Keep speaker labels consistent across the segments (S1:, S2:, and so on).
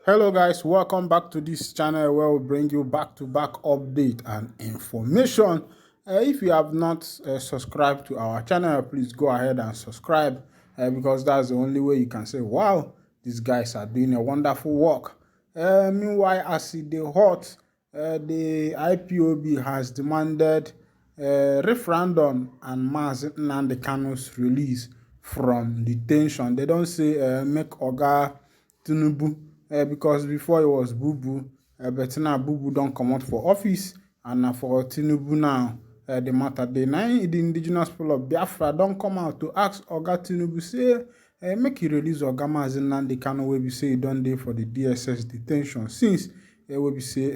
S1: Hello guys, welcome back to this channel where we bring you back-to-back update and information. If you have not subscribed to our channel, please go ahead and subscribe because that's the only way you can say, wow, these guys are doing a wonderful work. Meanwhile, as it dey hot, the IPOB has demanded referendum and Nnamďi Kanu's release from detention. They don't say make Oga Tinubu because before it was Bubu, but now Bubu don't come out for office, and now for Tinubu now, the matter dey now the indigenous people of Biafra don't come out to ask Oga Tinubu say make he release Oga Nnamďi Kanu wey be say he don dey for the DSS detention since wey be say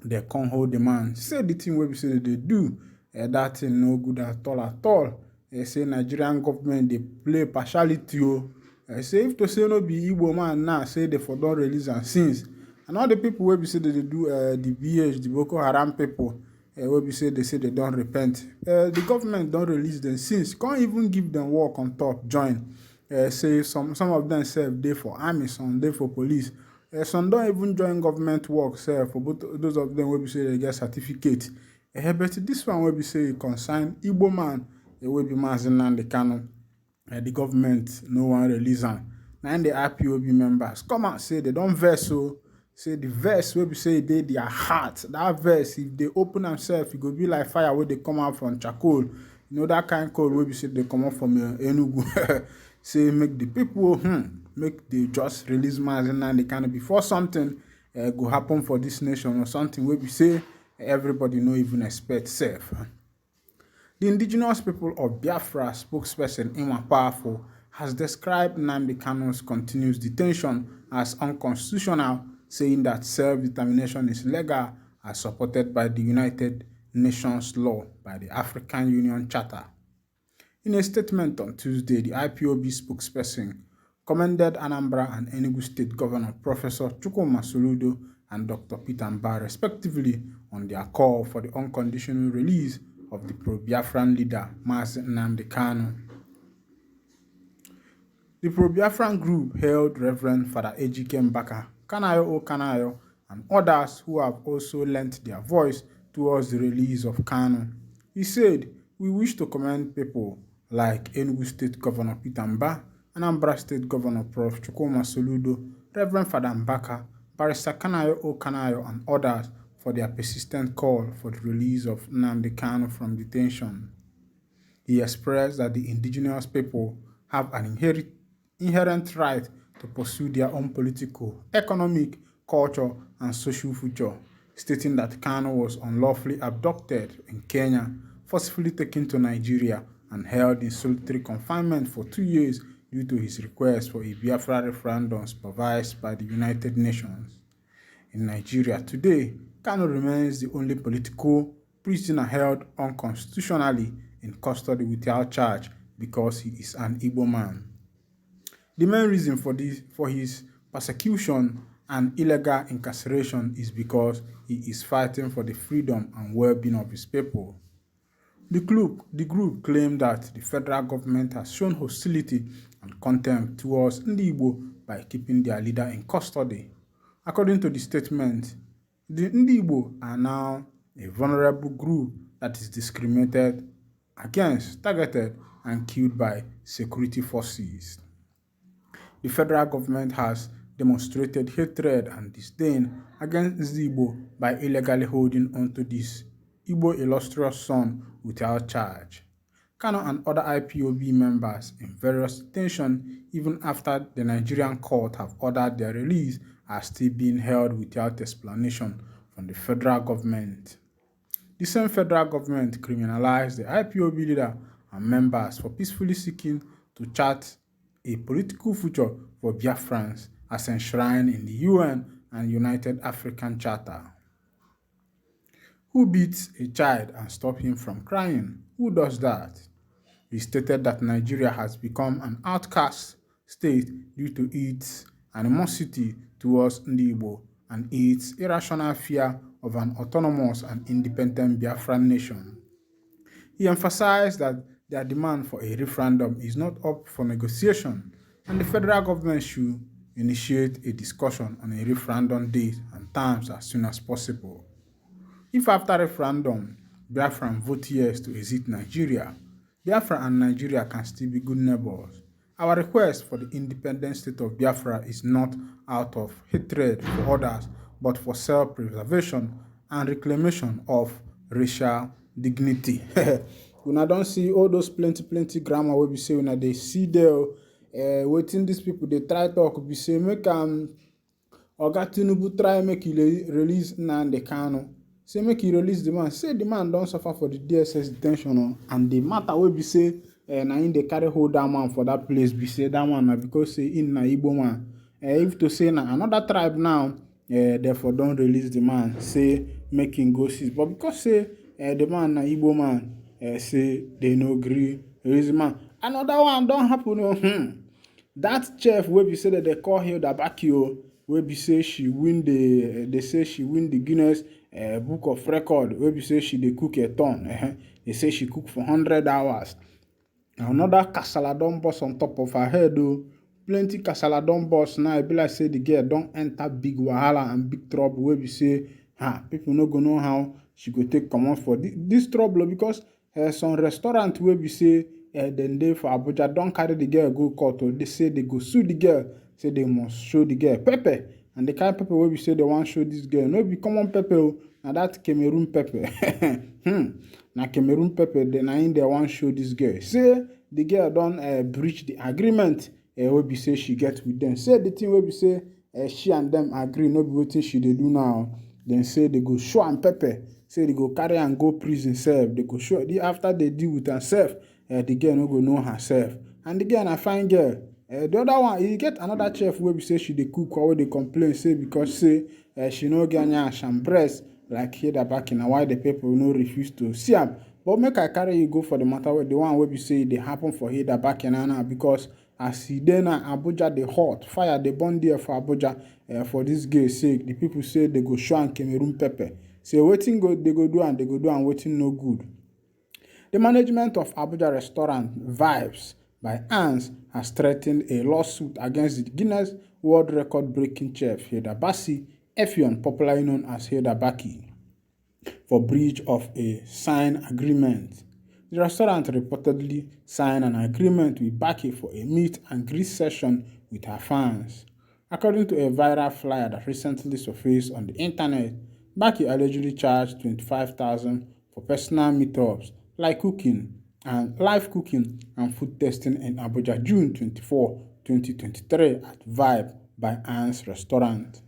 S1: they can't hold the man. Say the thing wey be say they do that thing no good at all at all. Say Nigerian government they play partiality o. Say if to say no be Igbo man now, say they for don release am since. And all the people wey be say they do the BH, the Boko Haram people, wey be say they don't repent. The government don't release them since. Can't even give them work on top, join. Say some of them serve dey for army, some dey for police. Some don't even join government work for both those of them wey be say they get certificate. But this one wey be say concern Igbo man, wey be Nnamďi Kanu. The government no one release am. Now the IPOB members come out say they don't verse so. Say the verse wey be say they their heart. That verse, if they open themselves, it go be like fire where they come out from charcoal. You know that kind of cold wey be say they come out from Enugu. Say make the people make they just release Nnamďi Kanu before something go happen for this nation or something wey be say everybody no even expect safe. The indigenous people of Biafra spokesperson Inwa Powerful has described Nnamďi Kanu's continuous detention as unconstitutional, saying that self-determination is legal as supported by the United Nations law by the African Union Charter. In a statement on Tuesday, the IPOB spokesperson commended Anambra and Enugu State Governor Professor Chukwuma Soludo and Dr. Peter Mba respectively on their call for the unconditional release of the pro-Biafran leader, Nnamďi Kanu. The pro-Biafran group hailed Reverend Father Ejike Mbaka, Kanayo Kanayo, and others who have also lent their voice towards the release of Kanu. He said, "We wish to commend people like Enugu State Governor Peter Mba, Anambra State Governor Prof. Chukwuma Soludo, Reverend Father Mbaka, Barrister Kanayo Kanayo, and others for their persistent call for the release of Nnamďi Kanu from detention." He expressed that the indigenous people have an inherent right to pursue their own political, economic, culture, and social future, stating that Kanu was unlawfully abducted in Kenya, forcefully taken to Nigeria, and held in solitary confinement for 2 years due to his request for a Biafra referendum supervised by the United Nations. In Nigeria today, Kanu remains the only political prisoner held unconstitutionally in custody without charge because he is an Igbo man. The main reason for his persecution and illegal incarceration is because he is fighting for the freedom and well-being of his people. The group claimed that the federal government has shown hostility and contempt towards Ndi Igbo by keeping their leader in custody. According to the statement, the Ndi Igbo are now a vulnerable group that is discriminated against, targeted, and killed by security forces. The federal government has demonstrated hatred and disdain against the Igbo by illegally holding onto this Igbo illustrious son without charge. Kanu and other IPOB members in various detention, even after the Nigerian court have ordered their release, are still being held without explanation from the federal government. The same federal government criminalized the IPOB leader and members for peacefully seeking to chart a political future for Biafrans as enshrined in the UN and United African Charter. Who beats a child and stops him from crying? Who does that? He stated that Nigeria has become an outcast state due to its animosity towards Ndi Igbo and its irrational fear of an autonomous and independent Biafran nation. He emphasized that their demand for a referendum is not up for negotiation and the federal government should initiate a discussion on a referendum date and terms as soon as possible. If after referendum, Biafran vote yes to exit Nigeria, Biafra and Nigeria can still be good neighbors. Our request for the independent state of Biafra is not out of hatred for others, but for self-preservation and reclamation of racial dignity. Una don see all those plenty grammar wey be say una dey see there. Wetin these people dey try talk be say make Oga Tinubu try make he release Nnamďi Kanu. Say make he release the man. Say the man don suffer for the DSS detention and the matter wey be say na him dey carry hold that man for that place be say that man na because say him na Igbo man. If to say na another tribe now, therefore don release the man. Say make him go see. But because say the man na Igbo man, say they no agree release the man. Another one don happen. That chef wey be say that they call Hilda Bakio, wey be say she win the Guinness Book of Record, wey be say she dey cook a ton. They say she cook for 100 hours. Another kasala don burst on top of her head though. Plenty kasala don burst now. E be like say the girl don enter big wahala and big trouble wey be say people no go know how she go take comot for this trouble because some restaurant wey be say dem dey for Abuja don carry the girl go court. They say they go sue the girl, say they must show the girl pepper. And the kind of pepper wey be say they want show this girl no be common pepper. Na that Cameroon pepper. Na Cameroon pepper na im they want show this girl. Say the girl don breach the agreement wey be say she get with them. Say the thing wey be say she and them agree no be wetin she dey do now. Then say they go show am pepper. Say they go carry am go prison sef. They go show after they deal with herself. The girl no go know herself. And the girl na fine girl. The other one, you get another chef wey be say she dey cook or wey dey complain say because say she no get nyash and breast like Hilda Baki, na why the people no refuse to see am. But make I carry you go for the matter where the one wey be say dey happen for Hilda Baki now because as e dey now Abuja dey hot, fire dey burn there for Abuja for this girl sake. The people say they go show am Cameroon pepper. Say wetin they go do and wetin no good. The management of Abuja restaurant Vibes by Hans has threatened a lawsuit against the Guinness World Record-breaking chef Hilda Basi Effion, popularly known as Hilda Baki, for breach of a signed agreement. The restaurant reportedly signed an agreement with Baki for a meet and greet session with her fans. According to a viral flyer that recently surfaced on the internet, Baki allegedly charged $25,000 for personal meetups like live cooking and food testing in Abuja, June 24, 2023 at Vibe by Anne's restaurant.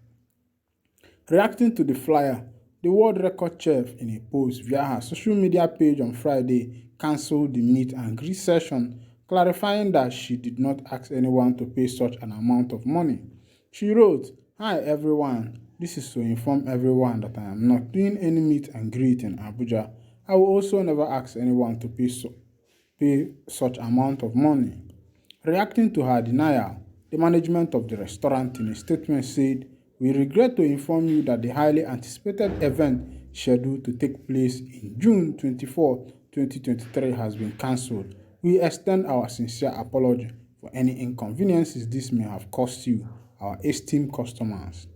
S1: Reacting to the flyer, the world record chef in a post via her social media page on Friday cancelled the meet and greet session, clarifying that she did not ask anyone to pay such an amount of money. She wrote, "Hi everyone, this is to inform everyone that I am not doing any meet and greet in Abuja. I will also never ask anyone to pay such amount of money." Reacting to her denial, the management of the restaurant in a statement said, "We regret to inform you that the highly anticipated event scheduled to take place in June 24, 2023 has been cancelled. We extend our sincere apology for any inconveniences this may have caused you, our esteemed customers."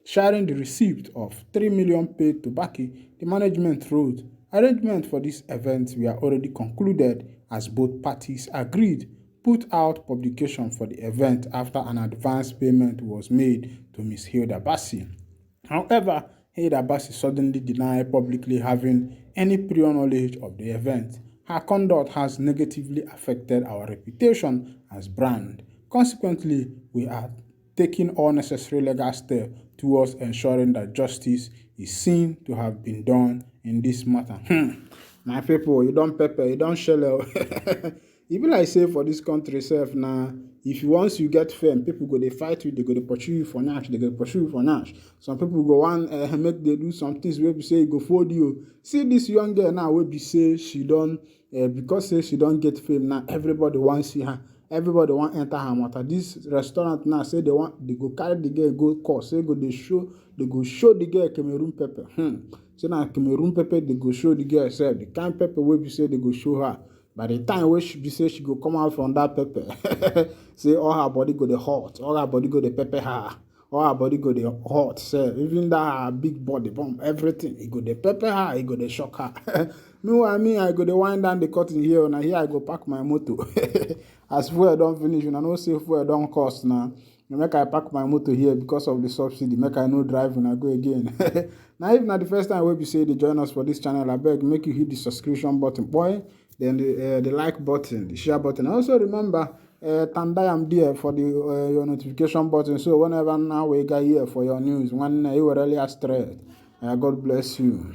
S1: Sharing the receipt of $3 million paid to Baki, the management wrote, "Arrangements for this event were already concluded as both parties agreed. Put out publication for the event after an advance payment was made to Ms. Hilda Basi." However, Hilda Basi suddenly denied publicly having any prior knowledge of the event. Her conduct has negatively affected our reputation as brand. Consequently, we are taking all necessary legal steps towards ensuring that justice is seen to have been done in this matter. My people, you don't pepper, you don't shell. E be like say for this country sef na if once you get fame, people go dey fight you, they go dey pursue you for nyash, they go pursue you for nyash. Some people go want make they do some things wey be say go fold you. See this young girl now wey be say she don because say she don get fame now, everybody want see her. Everybody want enter her matter. This restaurant now say they go carry the girl go court. Say they go show the girl Cameroon pepper. So now Cameroon pepper they go show the girl herself. The kind pepper wey be say they go show her. By the time wey she be say she go come out from that pepper, say all her body go dey hot, all her body go dey pepper her, all her body go dey hot. Sef, even that her big body, bump, everything, e go dey pepper her, e go dey shock her. Meanwhile, me, I go dey wind down the curtain here, na here I go park my motor. As fuel don finish, una know say fuel don cost na. Make I park my motor here because of the subsidy. Make I no drive when I go again. Now, if na the first time wey be say you dey join us for this channel, abeg make you hit the subscription button, boy. Then the like button, the share button. Also remember, tanda am there for the your notification button. So whenever now we get here for your news, when you were earlier straight, God bless you.